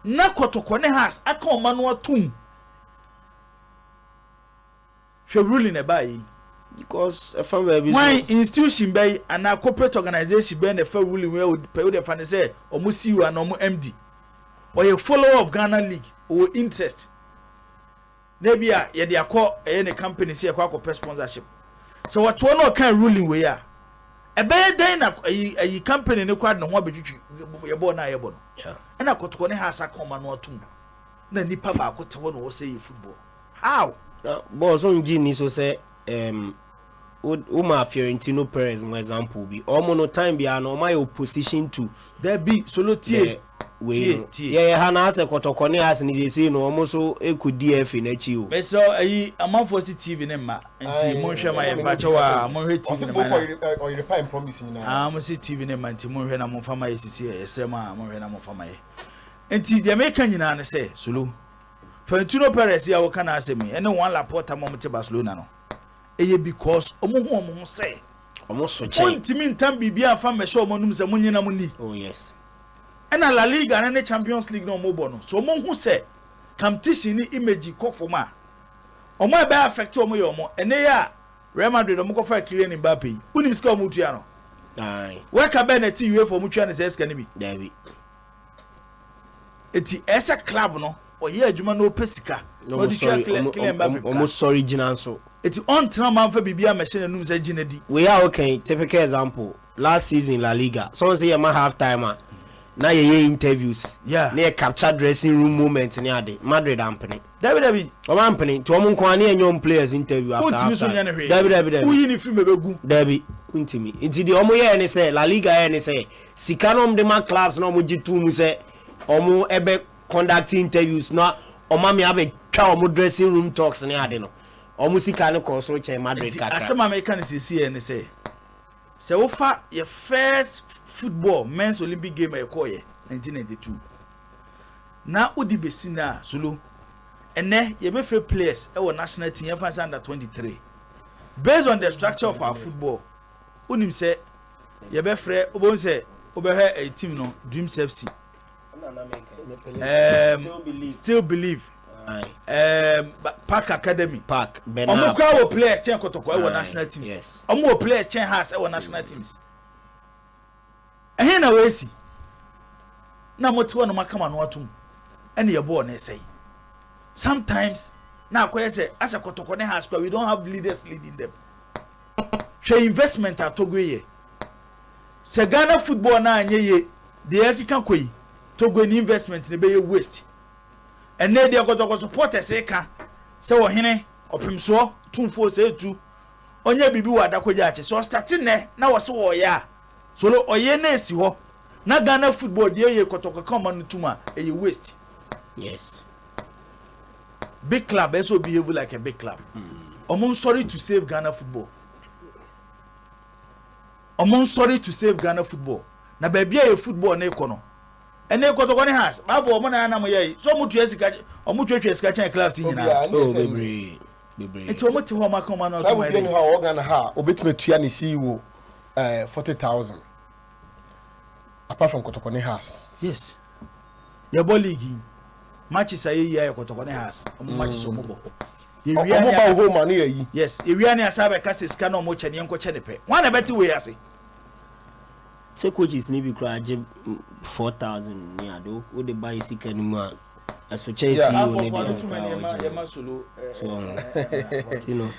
na Kotoko ne has aka o ma no atum hwe ruling e bayi because from where why institution bay and a corporate organization bay the ruling where would pay the fan say or musi you and MD or a follower of Ghana League or interest maybe ye dey call any company say akwa sponsorship so what one no kind ruling we are e bay den na a company ne kwad no ho abetwitwi ye bo na ye bo no yeah and a Kotoko ne has aka ma no atum na nipa ba akote wo no say football how boss on gini so say Uma Fiorentino Perez, for example, be almost no time be an my opposition to there be solo tie yeah Hana se Kotoko ne has ni say no almost so e could DF in echi o me so ayi amanfo TV ne ma nti monhwe ma ye bache wa monhwe TV ne ma or you reply promise na mo si TV ne ma nti monhwe na monfa ma ye sisi e esrema monhwe na monfa ma ye nti de me kan nyina ne say solo Fiorentino Perez ya wo kana asemi ene one Laporta mo mte Barcelona no eye because omo say omo so che ntimi ntam bibia fa me show monum se munyina muni oh yes ena La Liga na Champions League no mo bo no so omo hu se competition ni image kofoma omo e be affect omo ye omo ene ya Real Madrid omo ko fa Kylian Mbappe unim ska omo tua no ai we ka be na ti UEFA omo tua ne se ska ne bi David eti esa club no oye adwuma no pesika no Kylian Mbappe omo sorry gina so eti on tena manfa bibia machine num se gina di we are okay typical example last season La Liga someone say ma half time na ye interviews yeah na capture dressing room moment ni ade Madrid ampene David o ampene to mo nko ani enyom players interview after David uyi ni film ebegu David untimi nti di omo ye ni say La Liga ye ni say sikanom de ma clubs na omo jitu mu say omo ebe conducting interviews na omo me abe twa omo dressing room talks ni ade no omusika ne konso che Madrid kaka asema American CC ne say wo fa your first football men's Olympic game e call ye 1992 na odi besina solo ene ye be free players e wo national team ye fancy under 23 based on the structure of our football unim say ye be free obon say obehe a team no Dreams FC still believe Park Academy Park omo kwa wo players chen Kotoko e wo national teams yes omo wo players chen has e wo national teams na we si na motiwo no makama no atum ene ye ball na say sometimes na akoye say as a Kotoko ne has we don't have leaders leading them she investment atogo ye se Ghana football na anye ye de yakika koyi togo ni investment ne be ye waste ene de Kotoko supporters e ka se wo hene opimso tumfo se etu onye bibi wa adakoja ache so starting ne na wo se wo ya so lo oye na esi ho na Ghana football de ye Kotoko come on tuma e waste yes big club also behave like a big club I'm sorry to save Ghana football I'm sorry to save Ghana football na baby e football na ikono ene Kotoko ne has ba for omo na mo ye so mutu esika omo twetwe esika chen clubs nyina oh bebre enti omo ti ho maka ma na to my dey ha Ghana ha obetimetua ne CEO 40,000 apart from Kotoko ne has yes your ball league matches aye ya Kotoko ne has omo matches omo bo ye wi omo ba home na ye yi yes ye wi ani asabe ka sika na omo chane enko chane pe wan na beti we ase say coaches ni bi kra je 4,000 ni ado o de buy sika ni mu so Chelsea o ne de ma solo you know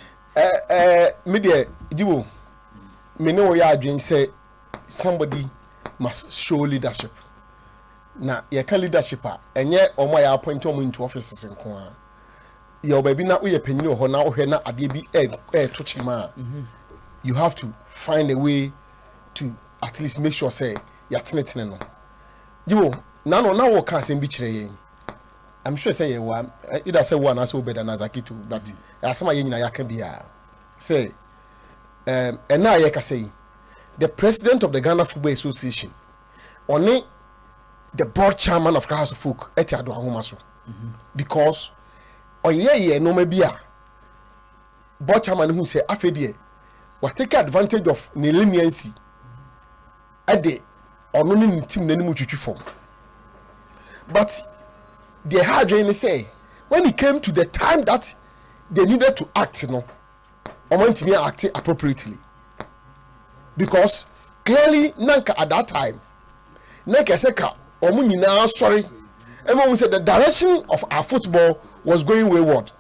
media jibo me no ya adwen say somebody must show leadership na ye can leadership enye omo ya appoint omo into offices nko a ye obabi na wo ye panyini ho na wo hwe na ade bi to chima you have to find a way to at least make sure say ya tenetene no jibo na no na wo ka sem bi kire yen I'm sure say you either say one as better than Azaki too, but asama ye nyina yaka bia say and now you can say the president of the Ghana Football Association only the board chairman of House of Folk etiado ahomaso because oye no maybe a board chairman who say afedie we take advantage of ne leniency ade onu ni team nanimu twitwi form but the hard journey say when it came to the time that they needed to act, no, I want to be acting appropriately because clearly nanka at that time nanka seka omu nyina sorry everyone said the direction of our football was going wayward.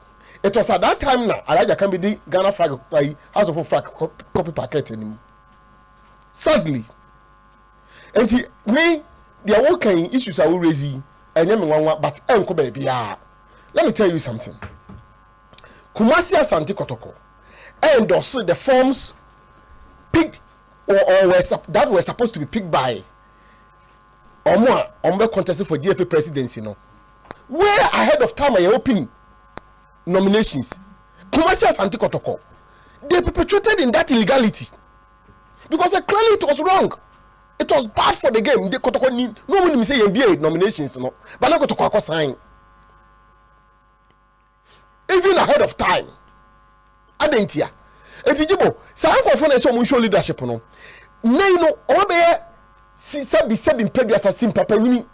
It was at that time now Alaja can be the Ghana flag House of flag copy packet anymore. Sadly, and we there are working issues are raising and but let me tell you something. Kumasi Asante Kotoko endorsed the forms picked that were supposed to be picked by Omwe contested for GFA presidency. No, way ahead of time I open nominations. Kumasi Asante Kotoko, they perpetrated in that illegality because clearly it was wrong. It was bad for the game. The Kotoko no one say NBA nominations, no, but now Kotoko sign even ahead of time. Adentia, etijibo. Sa anko fo na so mo show leadership no. Nay no, obey sabi previous assassin papa nyini.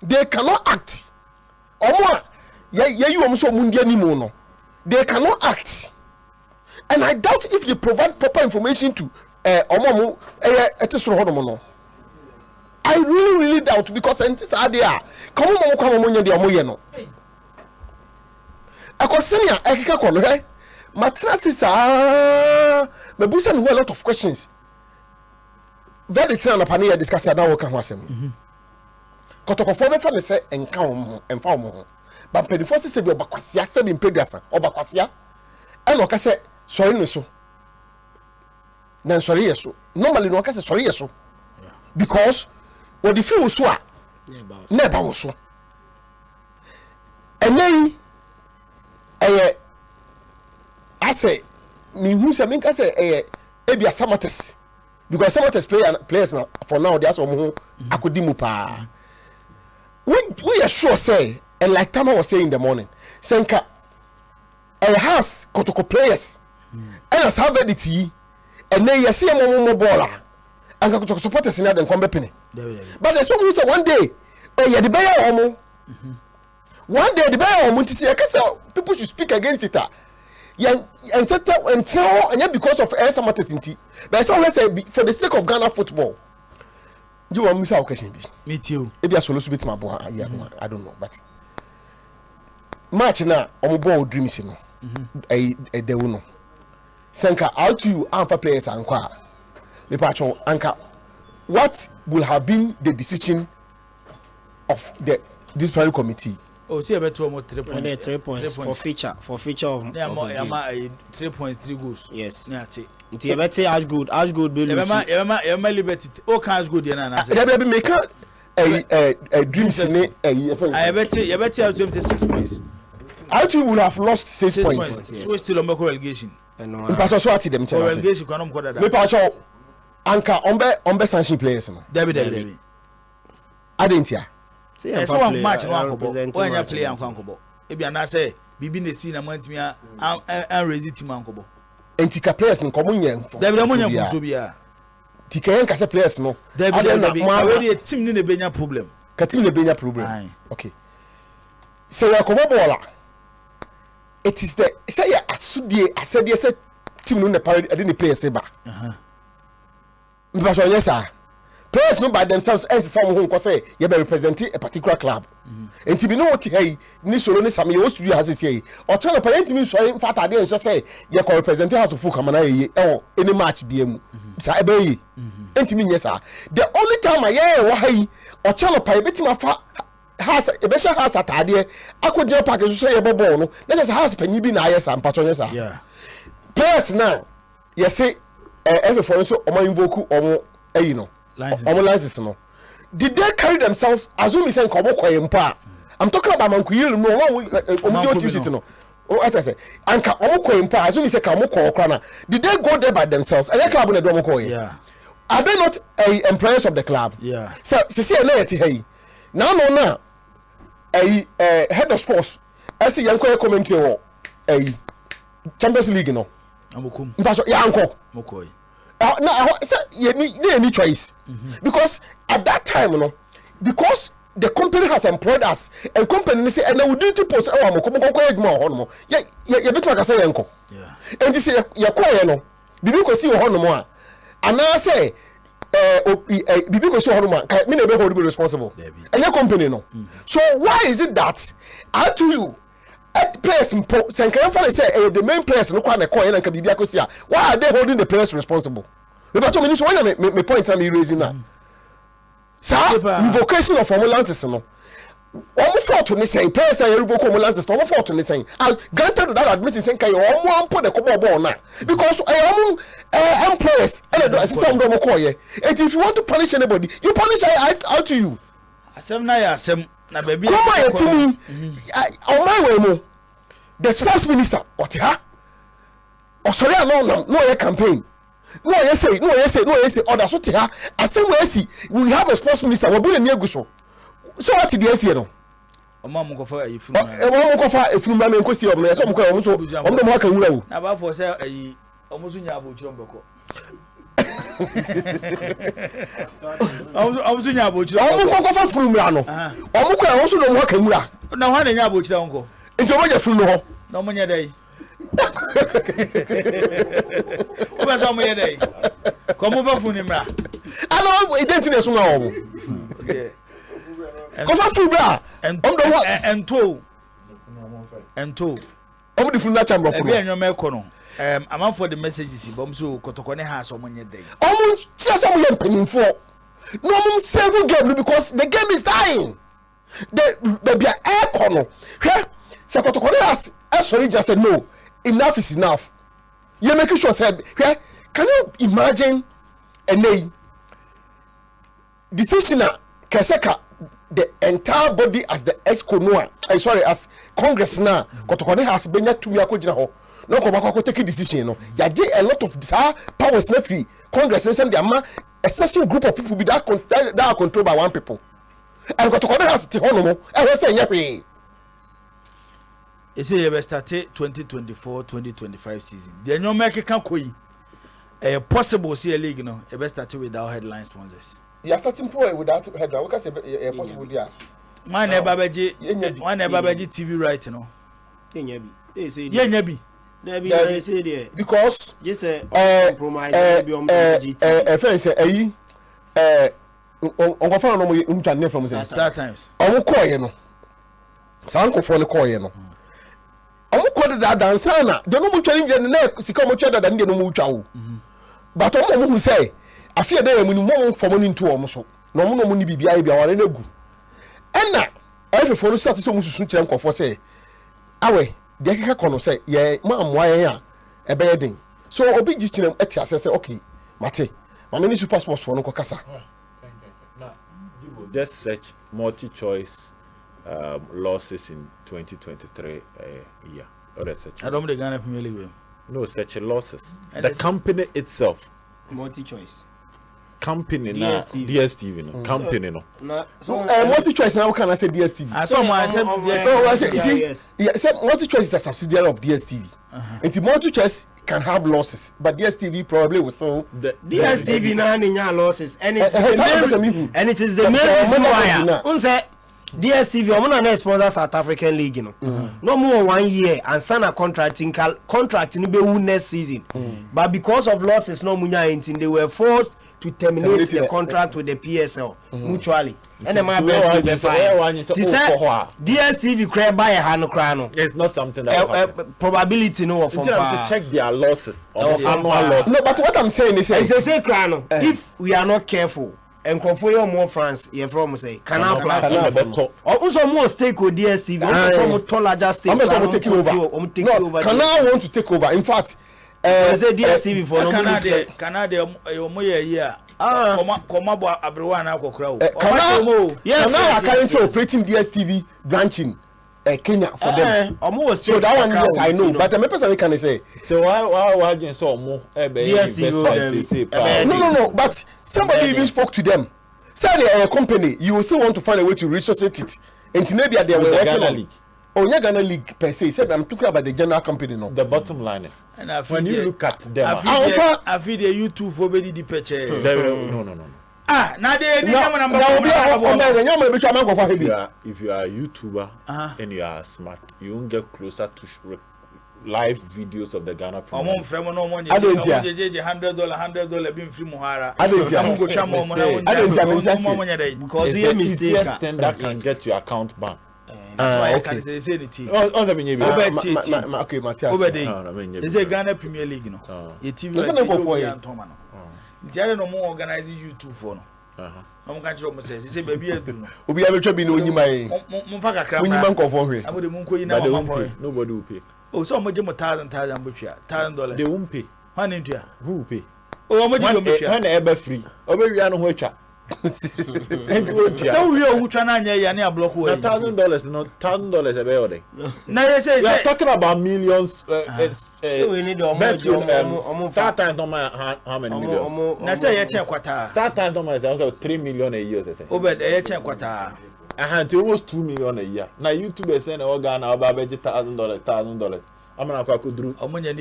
They cannot act. Omo you omo so mundia ni mo no. They cannot act. And I doubt if they provide proper information to omo etesoro hodo no. I really doubt because entities are there. Come on nya de omo ye no. Akosenia ekeka kono he. Matrasis me busa me a lot of questions. Very true na pani discuss na wo kan ho asem. Kotoko fo be fa ne se enka wo emfa wo. Ba pedifo se bi obakwasia se bi mpeduasa obakwasia. E no ka se sori ne so. Na sori yeso. Normally no ka se sori yeso. Because what the feel so a never was so. And then I say me who say make say ebi Asamates because Asamates players now for now they are some akodimu pa. We are sure say and like Tama was saying in the morning senka has Kotoko players and as have it and then you see a more baller and Kotoko supporters in them come penny. But there's someone who say one day the bear one day the bear people should speak against it. And settle and tell and because of Asamates inti. But I always say for the sake of Ghana football. You want miss our question? Me too. Maybe I should bit my boy. Yeah, I don't know, but match na omo dreams no. De uno. Senka out to you and for players and kwa. Me patcho anka. What will have been the decision of the disciplinary committee? Oh, see about 3 points. 3 points for feature of yeah, 3 points, 3 goals. Yes. Yeah, take. Until better as good be liberty. Oh, cash good na. There be make a dreams in I bet you 6 points. Out you will have lost 6 points. Yes. So still on relegation. No. But also at them tell us. Relegation can go that. Me patcho anka ombe sanction players no. Debi. Adentia. So one match no ankobo. When you play ankobo. E bia na say bibi na si na mantimi an raise team ankobo. Entika players no komo nya mfo. Debi mo nya mfo bia. Tika yen kase players no. Debi already team ni na benya problem. Ka team na benya problem. Okay. So yakobo bola. It is the say ya asudie say team no na parade the players ba. Because yes sir. Players know by themselves as someone who say you be representing a particular club. And to be know what hey ni solo ni sami o studio has say or tell the parent me so in fact I dey say you can represent house of full na ye any match be mu. Sa ebe yi. Enti me yes sir. The only time I hear why or tell the parent beti ma fa has e be sha has atade akogye package so say you ball no. Na just house panyi bi na yes sir mpato yes sir. Yeah. Players now you say every for so o ma invoke o you know license no. Did they carry themselves assume me say kobo koyempa? I'm talking about Mankuyiru no one TV no. Oh I say anka omo koyempa assume me say ka mo kokra na. Did they go there by themselves? And the club na do mo koye. Yeah. Are they not employees of the club? Yeah. So see na yeti hey. Now no head of sports see yanko commentary wo Champions League no. Amokum. Mpaso yanko Mokoy. Now, you need choice because at that time, you know, because the company has employed us and company say and we do to post our mo ko eduma ho no ye betu aka say yenko enti say ye ko ye no bibi ko si ho no mo a ana say bibi ko si ho no mo a me na be hold be responsible and your company no so why is it that to you at place mpo senkan fa say the main place no kwa na ko ye na ka bibi akosi a why are they holding the place responsible because me so when me point am raising na sir revocation of formulances no omo fault ni say person revoke formulances no omo fault ni say granted that admitting say kai omo ampo the kobo na because omo employers and the system do mo koye if you want to punish anybody you punish out to you asem na ya asem na baby come on team on my way mo the sports minister what ha o sorry no your campaign no yes say order so te ha asem we see we have a sports minister we be na eguso so what the ese no omo mo ko fa ifunu mo ko fa ifunu ma me ko si omo so mo ko omo so omo do mo aka wura wo na ba for say ayi omo so nya abochiro mbeko omo so nya abochiro omo ko fa funu mra no omo ko omo so do mo aka wura na ho na nya abochiro nko nti omo je funu ho na omo nya dai o ba so mo ye dai ko mo fa funu mra ano identity so na omo ko fa funu bra omo do ho ento omo di funu na chamber funu e bi enyo ko no am for the messages bom so Kotoko ne house omo nye dai omo tia so mo ye mpanimfo no omo save game because the game is dying the be air corner hwe se Kotoko ne house sorry just said no enough is enough you make sure say hwe can you imagine a decision keseka the entire body as the ESCO no as Congress na Kotoko ne house benya tumi akogina ho no ko bakwa take decision no ya dey a lot of powers na free Congress and the ama a certain group of people be that are controlled by one people and Kotoko ne house ti ho no mo e say nya hwe e say you start 2024-2025 season the enyo make kan koyi possible see a league no e start without headline sponsors you are starting poor without headline because possible there one never beji TV right no yenya bi say yenya bi there say there because just compromise be on the fence ayi on fa no mo ntwane from start times omo koye no sankofo ne koye no omo ko da dansa na de no mo twani na sika mo twada da ne no mo twa wo but omo mo say afia da yamu ni mo fo mo ni ntu omo so no mo no mo ni bibia bia ware na gu enna efefo no start so mo susu kire nkofo say awe de keka kono say ye ma amoa yen a ebe yedin so obi gi kire ati asese okay mate ma me ni super sports for no ko kasa just search multi-choice losses in 2023 year. Or search. I don't the Ghana Premier League. No, such losses. The company itself. Multi-choice. Company na DSTV no. Company no. So multi-choice now can I say DSTV? I saw my multi-choice is a subsidiary of DSTV. And multi-choice can have losses, but DSTV probably will still. DSTV na ninya losses, and it is the main reason why. Unse DSTV omo na sponsor South African League no. No more 1 year and sign a contract ni be win next season. But because of losses no munya intin they were forced to terminate the contract with the PSL mutually. And the man be fine. DSTV cry buy a hand no. It's not something that probability no from check their losses or annual loss. No, but what I'm saying is it's a cry no. If we are not careful and control more France you from say canal platform or also more stake with DSTV from to larger stake I'm taking over. Canal want to take over. In fact say DSTV for no Canada omoye here koma bo abrewa na akokra o Canal are currently operating DSTV branching Kenya for them. So that one yes I know, but the person can say. So why you so more? No. But somebody even spoke to them. Say they are a company, you will still want to find a way to resuscitate it. And maybe they were working on. Oh, you're Ghana League per se. Said I'm talking about the general company now. The bottom line is when you look at them, I feel the YouTube for the picture. No. Now they number if you are a YouTuber and you are smart, you won't get closer to live videos of the Ghana Premier League. $100 being free Muhara. Because you mistake that can get your account banned. That's why I can say it. Okay, Matthias. It's a Ghana Premier League, you know. Your TV Jare no more organizing YouTube for no. I'm going to say, say baby, Obi abecho bi no nyima yi. Mumfaka kra. Onyima nkofo hwe. Abode munko yi na mama. Nobody will pay. Oh, so much more $1,000 butcher. $1,000. They won't pay. One into ya. Who will pay? Oh, much when ever free. Obe we are no wecha. So we are who try na ya na block way. $1,000 no $1,000 a day. Now they say we are talking about millions. So we need start time no how many millions? Na say ya chen kwata. Start time no is also 3 million a year say. Obed ya chen kwata. Almost 2 million a year. Now YouTube is saying Ghana about $1,000. I'm gonna go through. Omunya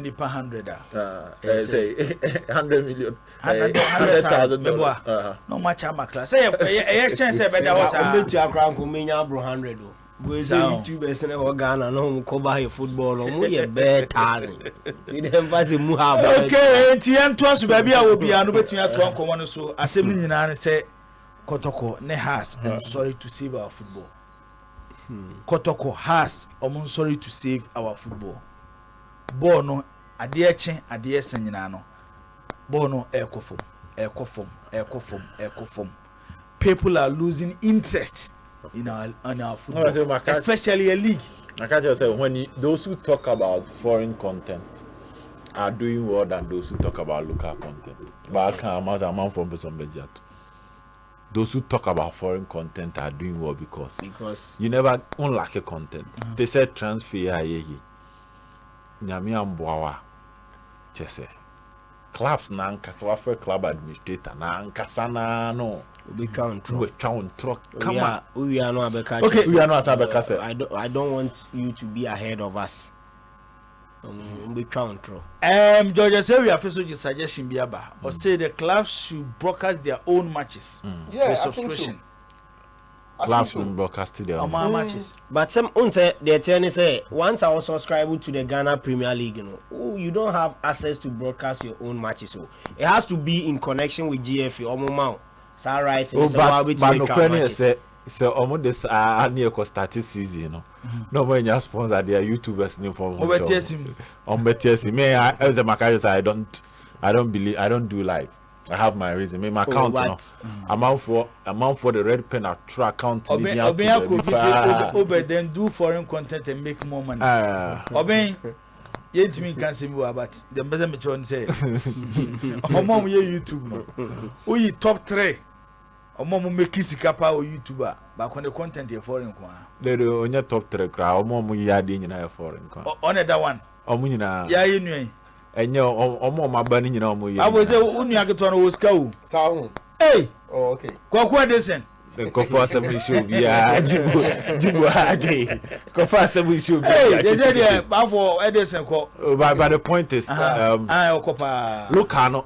nipa 100. Say 100 million. 100,000. No much am class. Say exchange say better was a bit to akra nko menya bro 100 o. Go say YouTube say na Ghana no cover your football no mo ye better. We dem pass mu have. Okay, enti to so baby a obi anu betumi ato anko no so asem ni nyina ne say Kotoko ne has sorry to save our football. Kotoko has sorry to save our football. Ball no ade eche ade esen nyina no. Ball no ekofom. People are losing interest in our football, especially a league. I can't just say when those who talk about foreign content are doing well than those who talk about local content. But I can't imagine from some budget. Those who talk about foreign content are doing well because you never unlock a content. They said transfer yehi. Nyami amboawa. Chese. Clubs na nkasa for club administrator na nkasa na no. We control. Come on. We are not abeka. Okay, we are not abeka. I don't want you to be ahead of us. We control. Georgia say we have also suggestion biaba or say the clubs should broadcast their own matches. Yeah, with subscription. Clubs will broadcast their own matches. But some unse the attorney say once I was subscribed to the Ghana Premier League, you don't have access to broadcast your own matches. So it has to be in connection with GFA or Momau. So right, so almost this near started season, you know. No when you sponsor their YouTubers new for me as a Macarius, I don't do live. I have my reason. My account now. Amount for the red pen account. Then do foreign content and make more money. Yet me can say but the better me say mom YouTube no. We top 3 mom make sikapa or YouTuber but when the content is foreign they do on your top 3 crowd mom ya dey nyina foreign on that one nyina ya enu enye ma ba ni nyina I was say unu aketo no woska o sawo hey oh okay kwa desen Kofa assembly show bia jibu ade Kofa assembly show bia hey they say there for Edison ko but the point is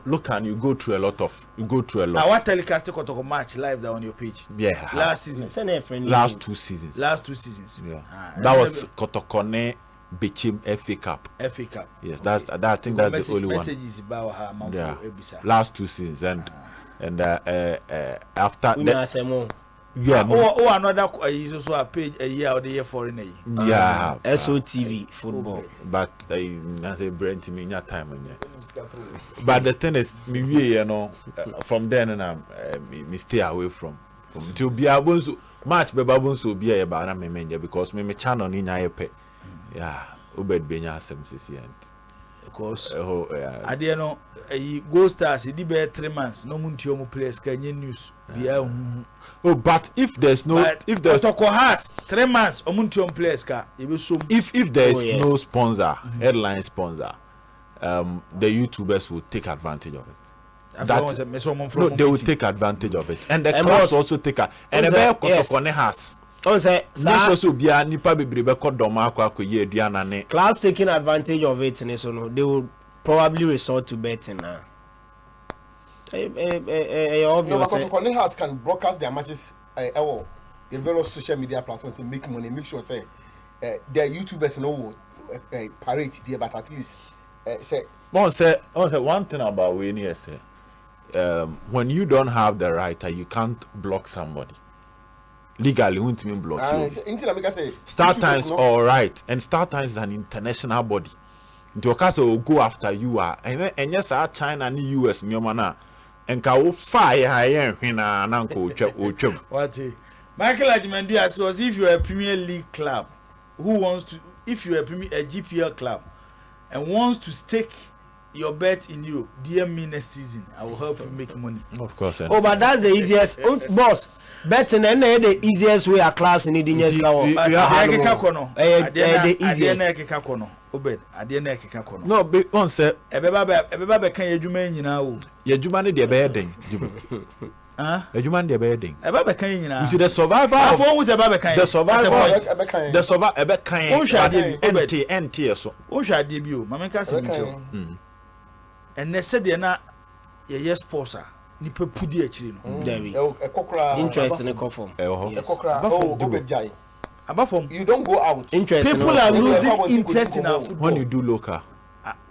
look you go through a lot now what telecast Kotoko match live there on your page last season last 2 seasons yeah that was Kotoko ne Bichim FA Cup. Yes, I think that's the only one. Messages about her last 2 seasons and after another is also a page a year or the year foreign SOTV football. But I say brain to me in time but the thing is me from then and me stay away from to be able to match be able to be a banana me because me channel in yeah, Ubed Benya Semsisi of course. I didn't know a Go Stars, it be 3 months, no Muntiomo players can news. Oh, but if there's Kotoko has 3 months, Omuntiom players car, if there is no sponsor, headline sponsor, the YouTubers will take advantage of it. They will take advantage of it, and the clubs also take and the Kotoko has. Say so bia nipa bebrebe ko doma akwa ye aduana ne clubs taking advantage of it so no they will probably resort to betting now Obvious. No, House can broadcast their matches the various social media platforms and make money. Make sure say their YouTubers know parade there, but at least say. One thing about Winnie say, when you don't have the right, you can't block somebody. Legally, won't mean block you. Star Times all right, and Star Times is an international body. The case will go after you and yes, China and US in your manner. And can fire higher when an uncle what Michael Ajimendu was if you're a Premier League club who wants to, if you're a GPL club and wants to stake your bet in Europe, dear me next season, I will help you make money. Of course. Oh, but that's the easiest, boss. Betting and the easiest way a class in the no, but one said, Ebeba can you do now? Your Jumani de bedding. A human de bedding. Ebaba can you see the survivor of who's a babacan, the survivor, the survivor, empty, so. Oh, shall debut, Mamma Cassim. And they said they're not a yes poser. Nipa pudi actually no. Interest in the conform. You don't go out. Interest. People are losing interest in our football when you do local.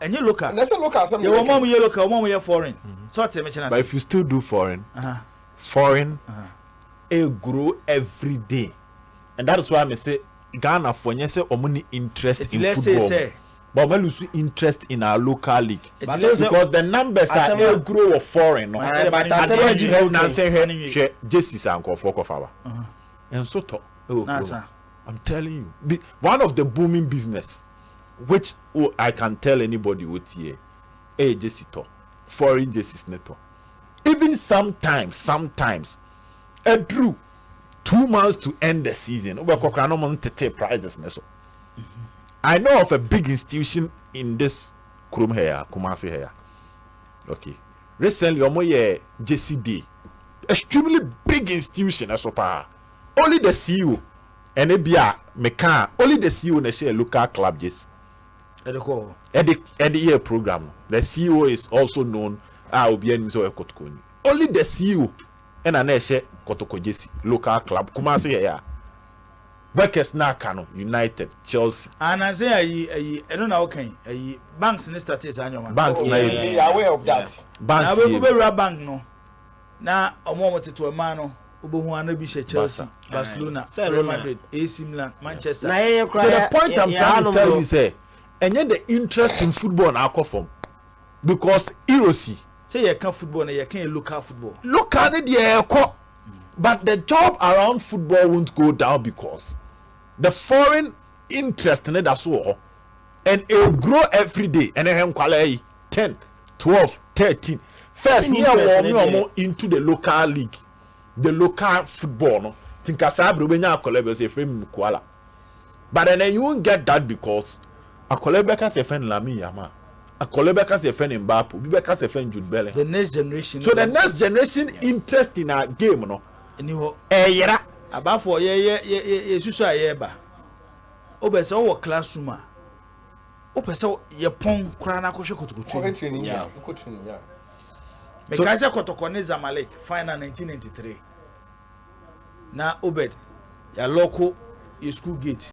And you local. Let's local. Some you mom you local, mom you foreign. So what's the but if you still do foreign, it grow every day, and that is why I say Ghana for you say omuni interest in football. But we lose interest in our local league because the numbers are grow of foreign. No, but Jesus and Kofokofawa. And so I'm telling you, one of the booming business, which I can tell anybody with here, Jesus to foreign Jesus netto. Even sometimes, drew 2 months to end the season. Prizes I know of a big institution in this Krum here, Kumasi here. Okay. Recently, JCD, extremely big institution as well. Only the CEO and Meka, only the CEO na share local club just. At the year program. The CEO is also known Kotoko. Only the CEO and an share Kotoko JC local club Kumasi here. Workers now Kano United Chelsea and I say I don't know okay banks in the status annual banks they are aware of that banks now bank no na omo to a man no obo hu be Chelsea Barcelona Real Madrid AC Milan Manchester so the point I'm trying to tell you say and the interest in football na from because erosi say you can football na you can local football but the job around football won't go down because the foreign interest in it as well, and it will grow every day. And then 10, 12, 13. First, near more into the local league, the local football. No, think as I bring a collab as a frame Kuala. But then you won't get that because a collab can say friend Lami Yama, a collab can say friend Mbappe, we can say friend Jude Bellingham. The next generation. So the next generation interest in our game, no. About for susu ayeba obese o classroom a opese ye pon kra na kohwe Kotoko training me ka se Kotoko ne Zamalek final 1993 na Obed ya local school gate